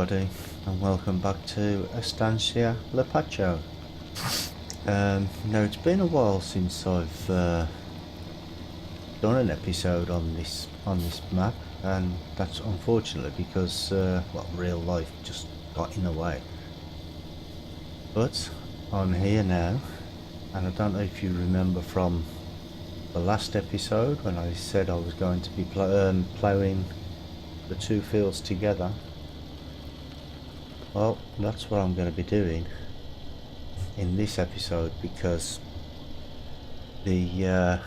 everybody, and welcome back to Estancia Lapacho. Now it's been a while since I've done an episode on this map, and that's unfortunately because real life just got in the way. But I'm here now, and I don't know if you remember from the last episode when I said I was going to be ploughing the two fields together. Well, that's what I'm going to be doing in this episode, because the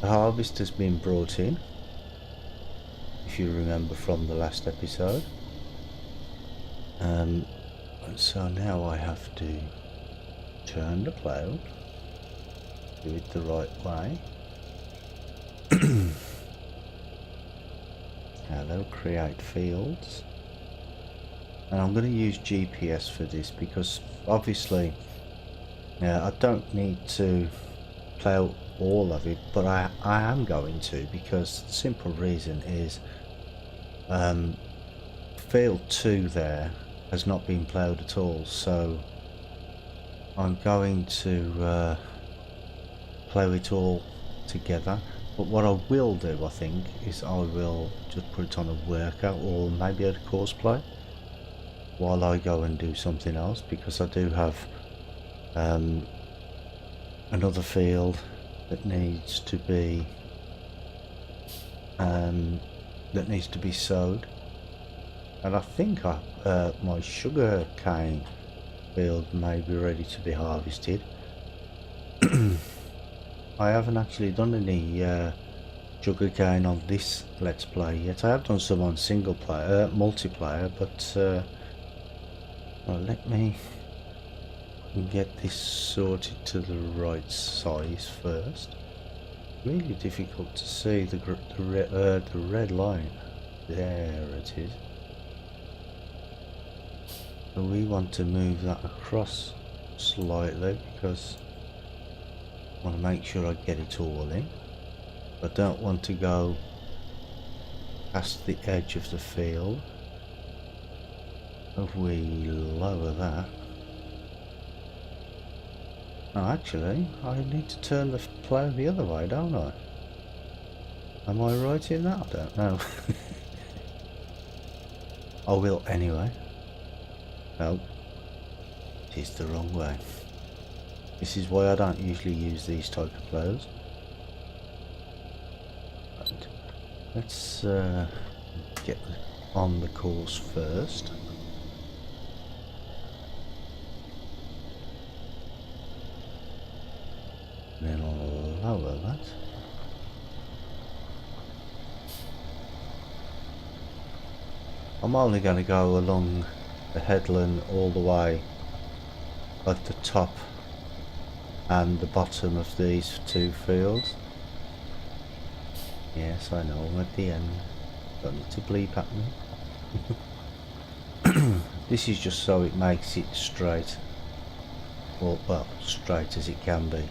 harvest has been brought in, if you remember from the last episode. So now I have to turn the plough, do it the right way. Hello, create fields. And I'm going to use GPS for this because obviously I don't need to plough all of it, but I am going to, because the simple reason is field 2 there has not been ploughed at all, so I'm going to plough it all together. But what I will do, I think, is I will just put it on a worker or maybe a course play while I go and do something else, because I do have another field that needs to be sowed, and I think my sugar cane field may be ready to be harvested. I haven't actually done any sugar cane on this Let's Play yet. I have done some on single player, multiplayer, but well, let me get this sorted to the right size first. Really difficult to see the red line. There it is. So we want to move that across slightly because I want to make sure I get it all in. I don't want to go past the edge of the field. If we lower that... Oh, actually, I need to turn the plough the other way, don't I? Am I right in that? I don't know. I will anyway. No, it is the wrong way. This is why I don't usually use these type of ploughs. Right. Let's get on the course first. Then I'll lower that. I'm only going to go along the headland all the way at the top and the bottom of these two fields. Yes, I know, I'm at the end. Don't need to bleep at me. This is just so it makes it straight. Well, straight as it can be.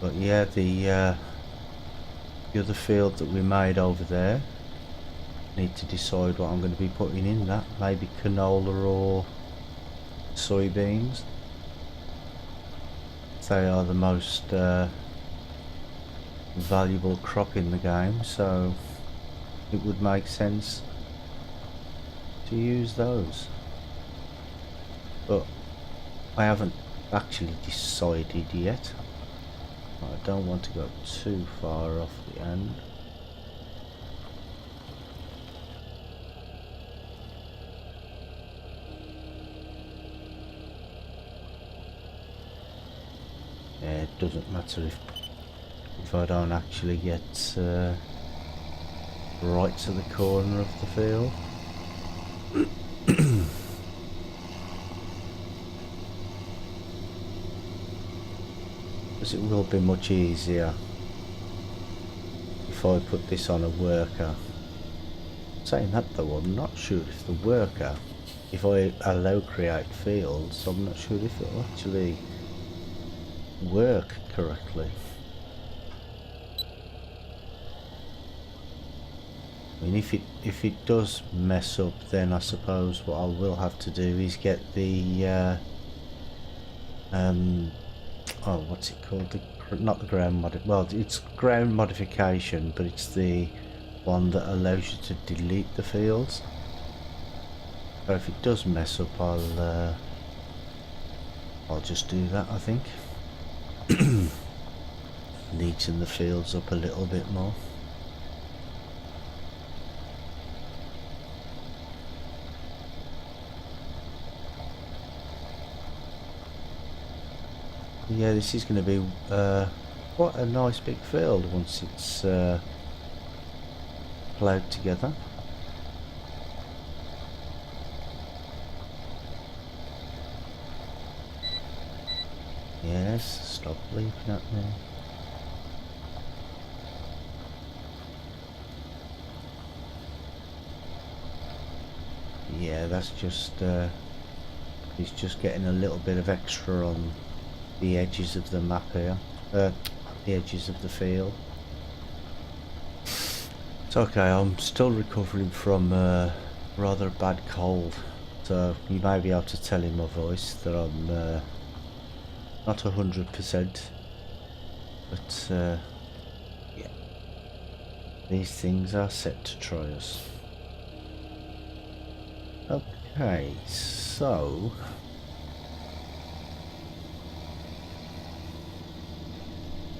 But yeah, the other field that we made over there, need to decide what I'm going to be putting in that. Maybe canola or soybeans. They are the most valuable crop in the game, so it would make sense to use those. But I haven't actually decided yet. I don't want to go too far off the end. Yeah, it doesn't matter if I don't actually get right to the corner of the field. Because it will be much easier if I put this on a worker. Saying that though, I'm not sure if the worker, if I allow create fields, I'm not sure if it'll actually work correctly. I mean, if it does mess up, then I suppose what I will have to do is get the oh, what's it called? Not the ground well, it's ground modification, but it's the one that allows you to delete the fields. So if it does mess up, I'll just do that, I think. Neaten the fields up a little bit more. Yeah, this is going to be quite a nice big field once it's ploughed together. Yes, stop bleeping at me. Yeah, that's just he's just getting a little bit of extra on the edges of the map here, the edges of the field. It's okay, I'm still recovering from rather bad cold, so you may be able to tell in my voice that I'm not 100%, but yeah, these things are set to try us. Okay, so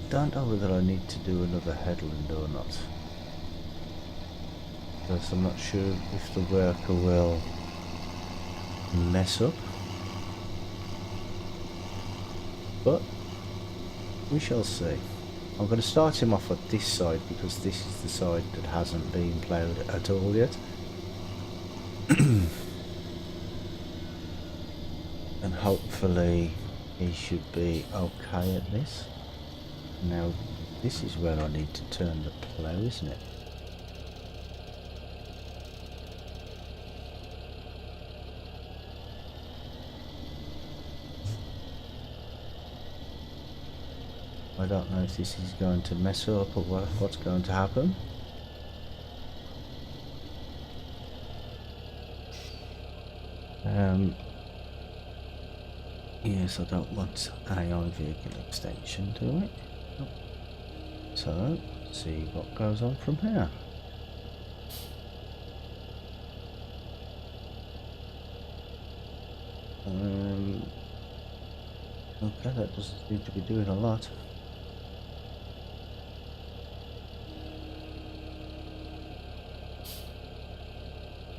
don't know whether I need to do another headland or not, because I'm not sure if the worker will mess up, but we shall see. I'm going to start him off at this side because this is the side that hasn't been ploughed at all yet. And hopefully he should be okay at this. Now this is where I need to turn the plough, isn't it? I don't know if this is going to mess up or what's going to happen. Yes, I don't want AI vehicle extension, do I? So, let's see what goes on from here. Okay, that doesn't seem to be doing a lot.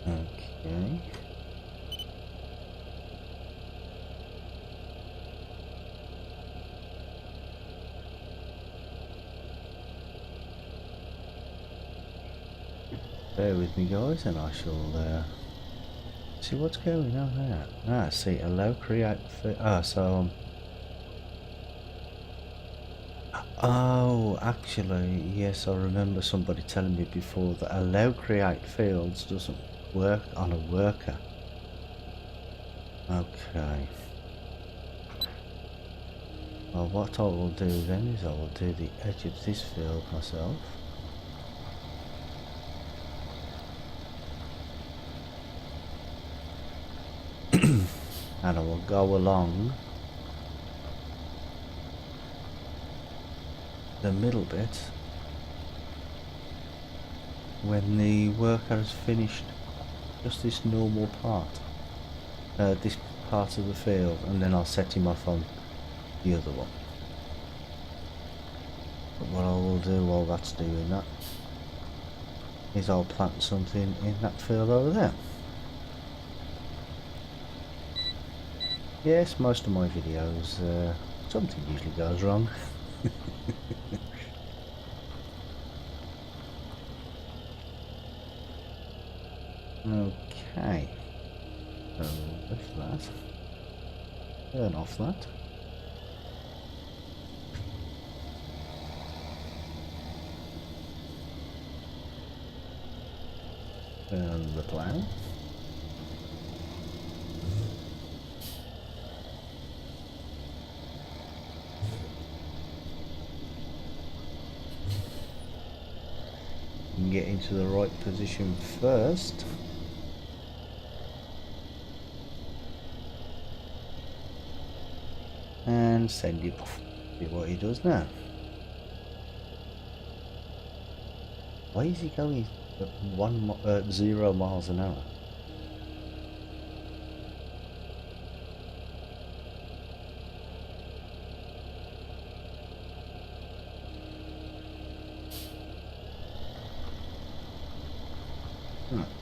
Okay. Bear with me, guys, and I shall see what's going on there. Ah, see, allow create. So oh, actually, yes, I remember somebody telling me before that allow create fields doesn't work on a worker. Okay. Well, what I will do then is I will do the edge of this field myself. And I will go along the middle bit when the worker has finished just this normal part, this part of the field, and then I'll set him off on the other one. But what I will do while that's doing that is I'll plant something in that field over there. Yes, most of my videos, something usually goes wrong. Okay, so lift that, turn off that. Turn the plough. can get into the right position first. And send it off. See what he does now. Why is he going at 0 miles an hour?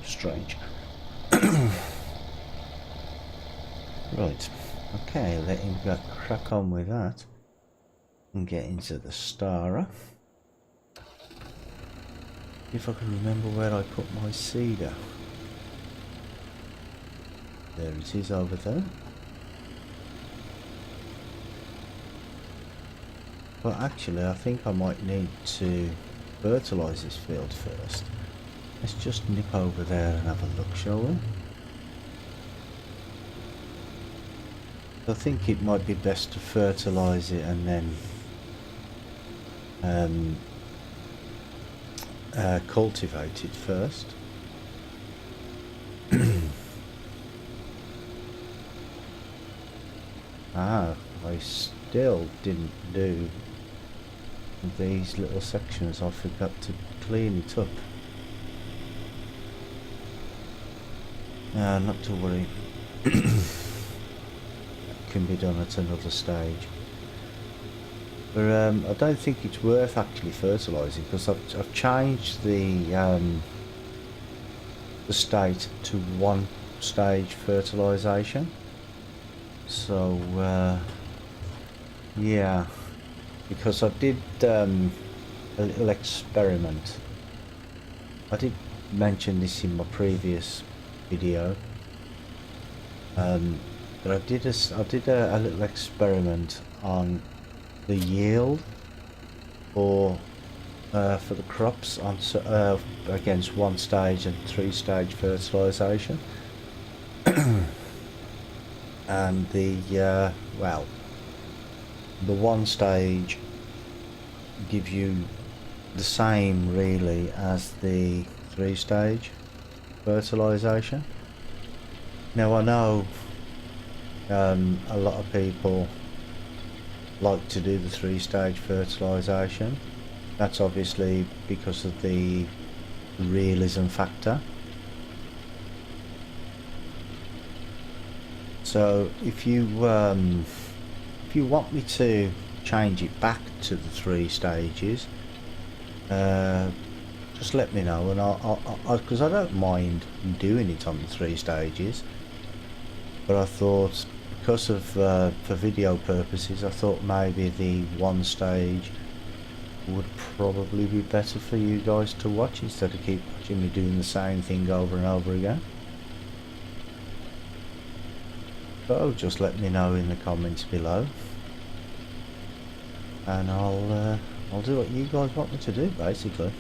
Strange. Right. Okay, let him crack on with that and get into the Stara. If I can remember where I put my cedar. There it is over there. But actually I think I might need to fertilise this field first. Let's just nip over there and have a look, shall we? I think it might be best to fertilise it and then cultivate it first. I still didn't do these little sections. I forgot to clean it up. Not to worry. Can be done at another stage. But I don't think it's worth actually fertilising because I've changed the state to 1-stage fertilisation. So yeah, because I did a little experiment. I did mention this in my previous video. But I did a little experiment on the yield for the crops on against 1-stage and 3-stage fertilisation, and the 1-stage give you the same really as the 3-stage fertilisation. Now I know a lot of people like to do the 3-stage fertilisation. That's obviously because of the realism factor. So if you want me to change it back to the 3 stages, just let me know, and I'll because I don't mind doing it on the 3 stages. But I thought, because of for video purposes, I thought maybe the 1-stage would probably be better for you guys to watch instead of keep watching me doing the same thing over and over again. So just let me know in the comments below, and I'll do what you guys want me to do, basically.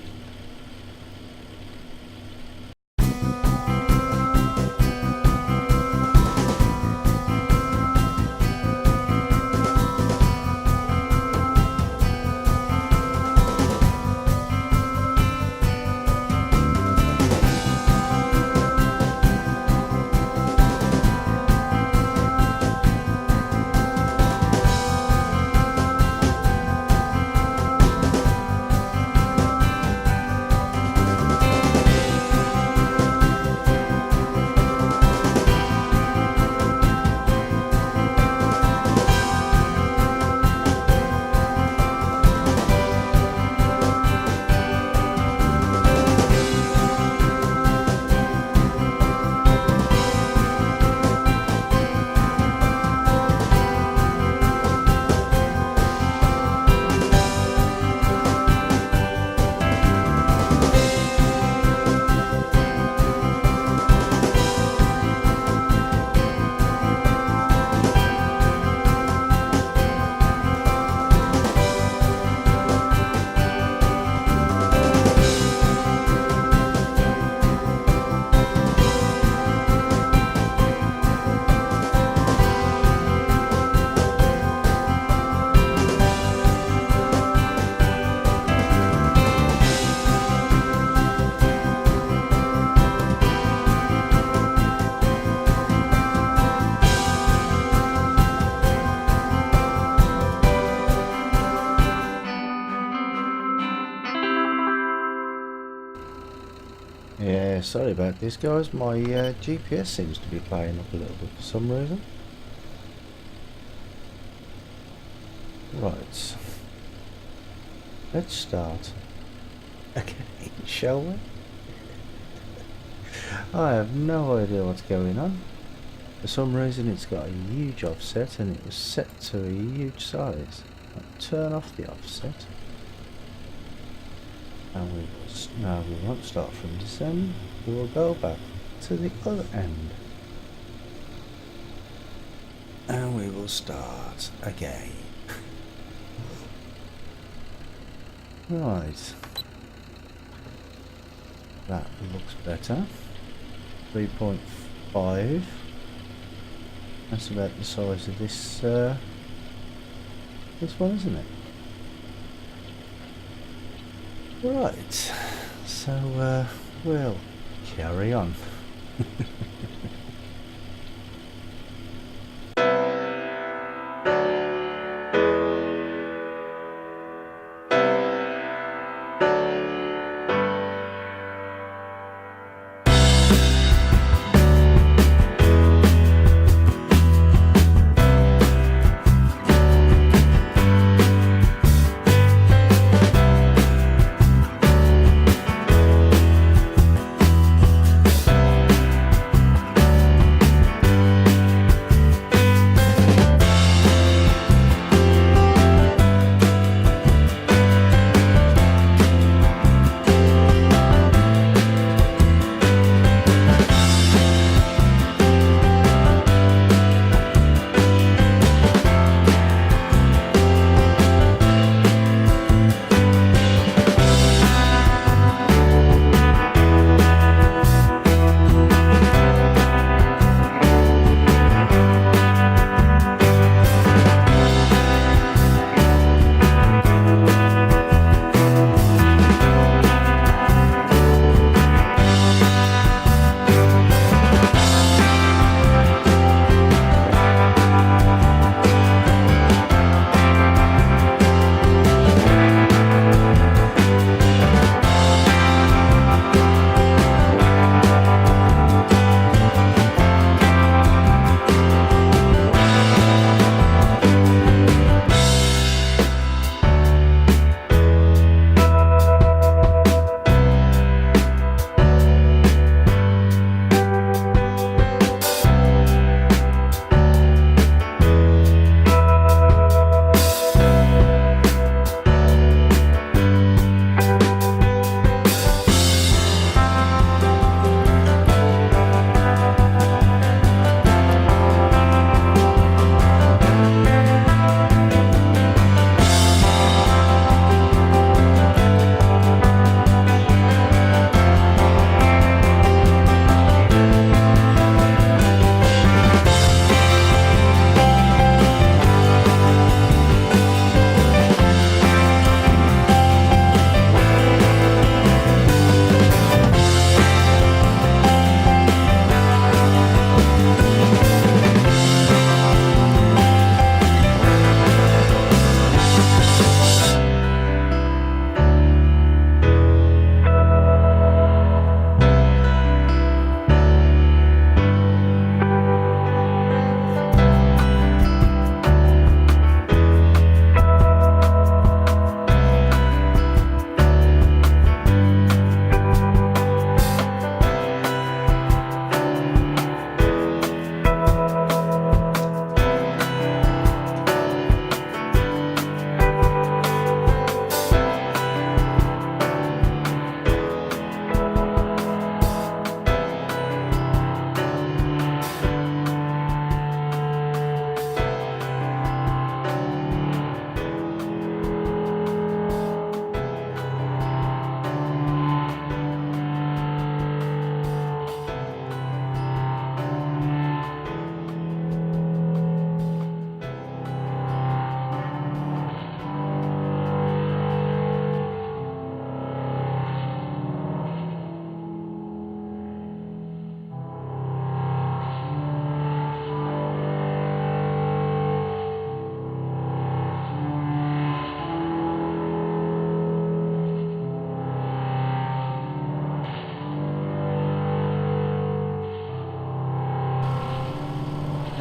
Yeah, sorry about this, guys. My GPS seems to be playing up a little bit for some reason. Right. Let's start again, shall we? I have no idea what's going on. For some reason it's got a huge offset and it was set to a huge size. I'll turn off the offset. And we won't start from this end. We will go back to the other end. And we will start again. Right. That looks better. 3.5. That's about the size of this one, isn't it? Right. So we'll carry on.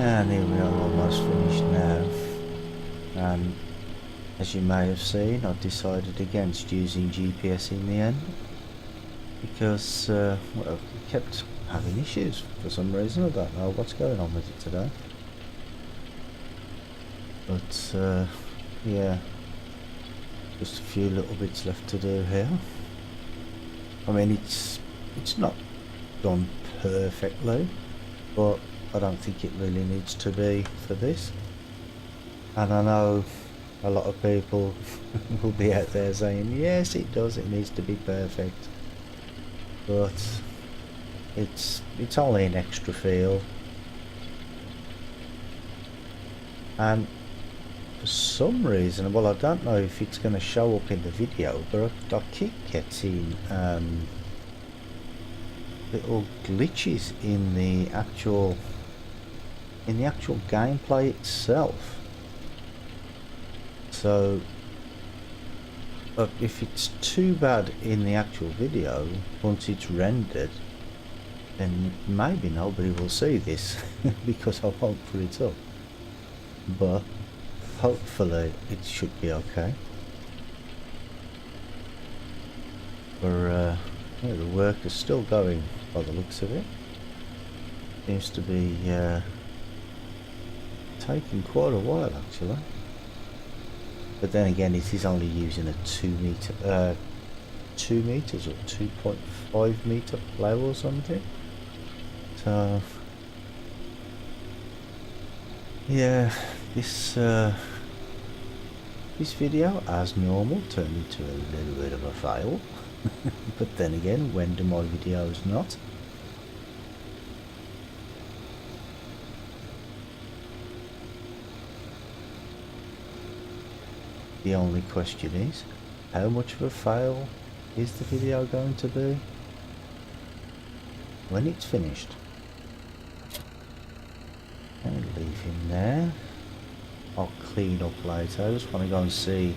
And here we are, almost finished now. And as you may have seen, I decided against using GPS in the end because well, it kept having issues for some reason. I don't know what's going on with it today. But yeah, just a few little bits left to do here. I mean, it's not done perfectly, but I don't think it really needs to be for this. And I know a lot of people will be out there saying, yes, it does, it needs to be perfect. But it's only an extra field. And for some reason, well, I don't know if it's going to show up in the video, but I keep getting little glitches in the actual gameplay itself. So if it's too bad in the actual video, once it's rendered, then maybe nobody will see this because I won't put it up. But hopefully it should be okay. Yeah, the work is still going by the looks of it. Seems to be taking quite a while actually. But then again, it is only using a 2 meters or 2.5 meter plough or something. So yeah, this video, as normal, turned into a little bit of a fail. But then again, when do my videos not? The only question is, how much of a fail is the video going to be when it's finished? And leave him there. I'll clean up later. I just want to go and see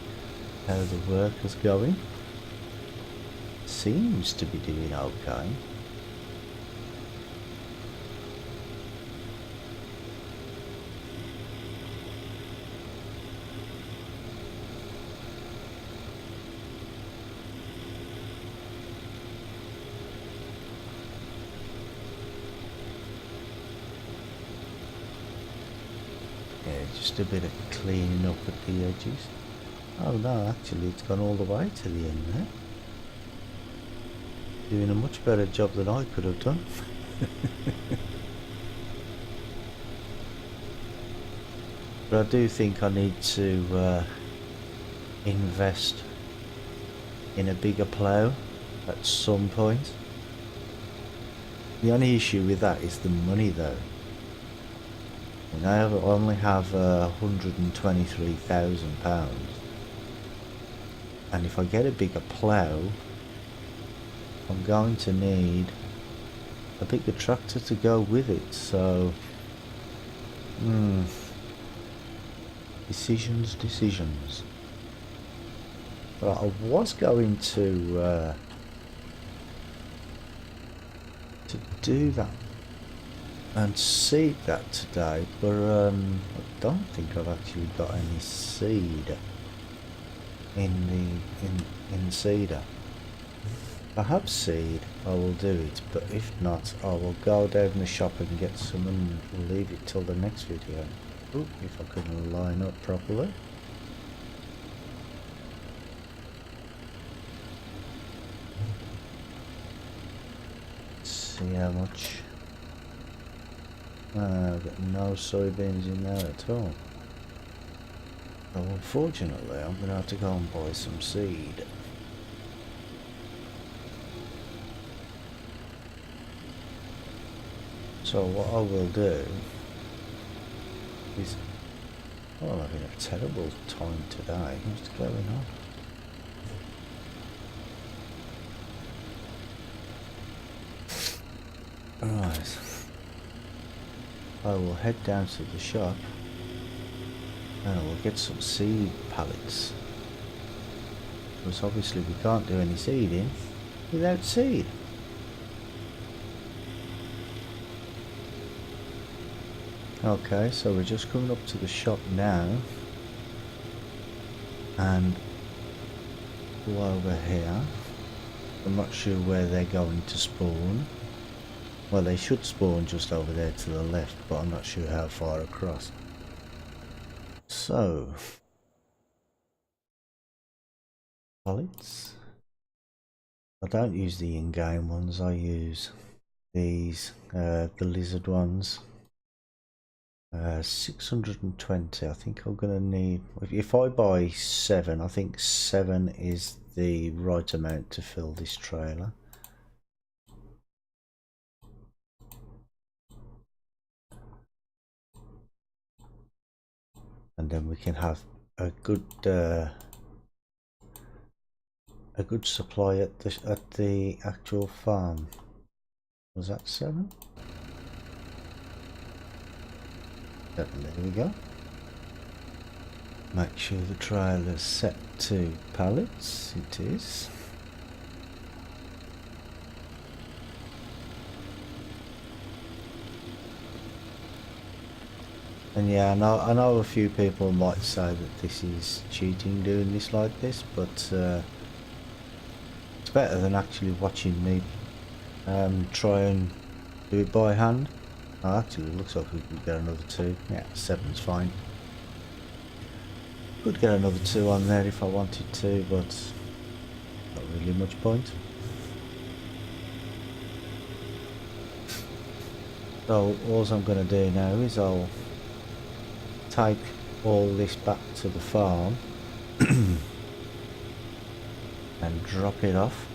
how the work is going. Seems to be doing okay. Just a bit of cleaning up at the edges. Oh no, actually it's gone all the way to the end there. Doing a much better job than I could have done. But I do think I need to invest in a bigger plough at some point. The only issue with that is the money though. And I only have £123,000, and if I get a bigger plough, I'm going to need a bigger tractor to go with it. So, decisions. But I was going to do that and seed that today, but I don't think I've actually got any seed in the seeder. If I have seed, I will do it, but if not, I will go down the shop and get some and leave it till the next video. Ooh, if I can line up properly. Let's see how much. I've got no soybeans in there at all. So unfortunately, I'm going to have to go and buy some seed. So what I will do is, oh, I'm having a terrible time today. What's going on? Right. I will head down to the shop and I will get some seed pallets, because obviously we can't do any seeding without seed. Okay, so we're just coming up to the shop now, and go over here. I'm not sure where they're going to spawn. Well, they should spawn just over there to the left, but I'm not sure how far across. So, pallets. I don't use the in-game ones, I use these, the lizard ones. 620, I think I'm gonna need, if I buy 7, I think 7 is the right amount to fill this trailer. And then we can have a good supply at the actual farm. Was that 7? 7, there we go. Make sure the trailer's set to pallets. It is. And yeah, I know a few people might say that this is cheating doing this like this, but it's better than actually watching me try and do it by hand. Oh, actually, it looks like we could get another 2. Yeah, 7's fine. Could get another 2 on there if I wanted to, but not really much point. So all I'm going to do now is I'll take all this back to the farm and drop it off.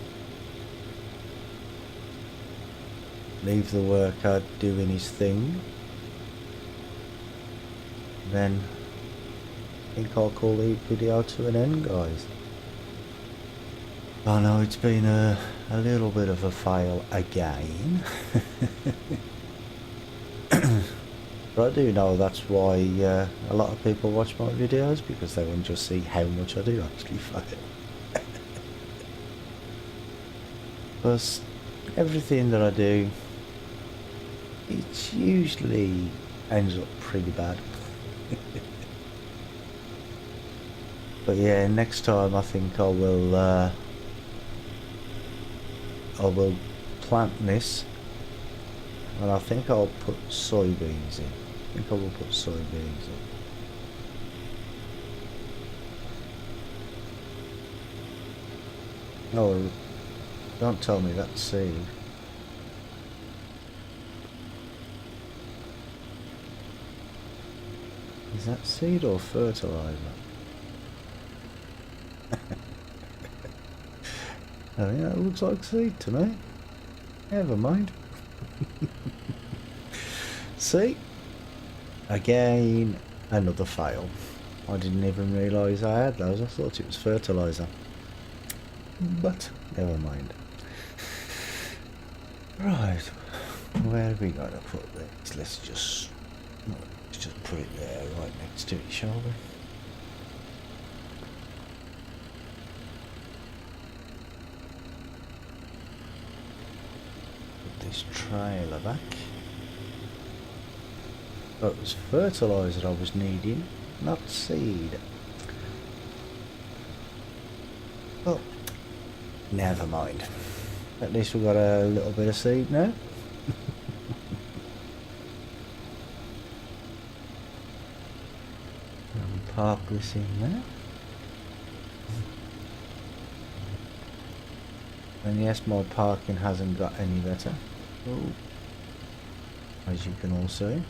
Leave the worker doing his thing. Then I think I'll call the video to an end, guys. I know it's been a little bit of a fail again. But I do know that's why a lot of people watch my videos, because they want to just see how much I do actually fail. Because everything that I do, it usually ends up pretty bad. But yeah, next time I think I will plant this, and I think I'll put soybeans in. I think I will put soybeans in. Oh, don't tell me that's seed. Is that seed or fertilizer? I think that looks like seed to me. Never mind. See? Again, another fail. I didn't even realise I had those. I thought it was fertilizer. But never mind. Right, where are we going to put this? Let's just put it there, right next to it, shall we? Put this trailer back. Oh, it was fertiliser I was needing, not seed. Oh, never mind. At least we've got a little bit of seed now. And park this in there. And yes, my parking hasn't got any better. Oh, as you can all see.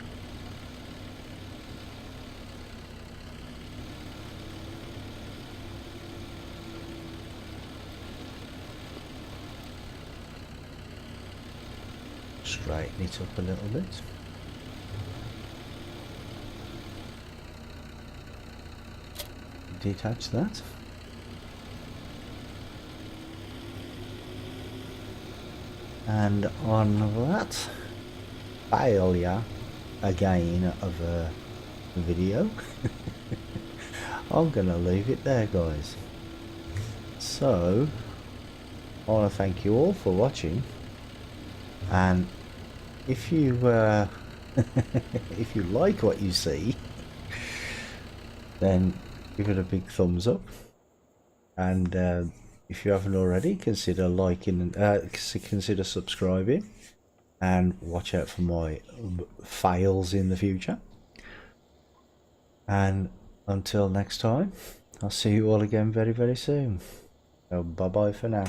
Straighten it up a little bit. Detach that. And on that failure again of a video, I'm gonna leave it there, guys. So I want to thank you all for watching, and if you If you like what you see, then give it a big thumbs up. And if you haven't already, consider liking and consider subscribing, and watch out for my fails in the future. And until next time, I'll see you all again very, very soon. So bye bye for now.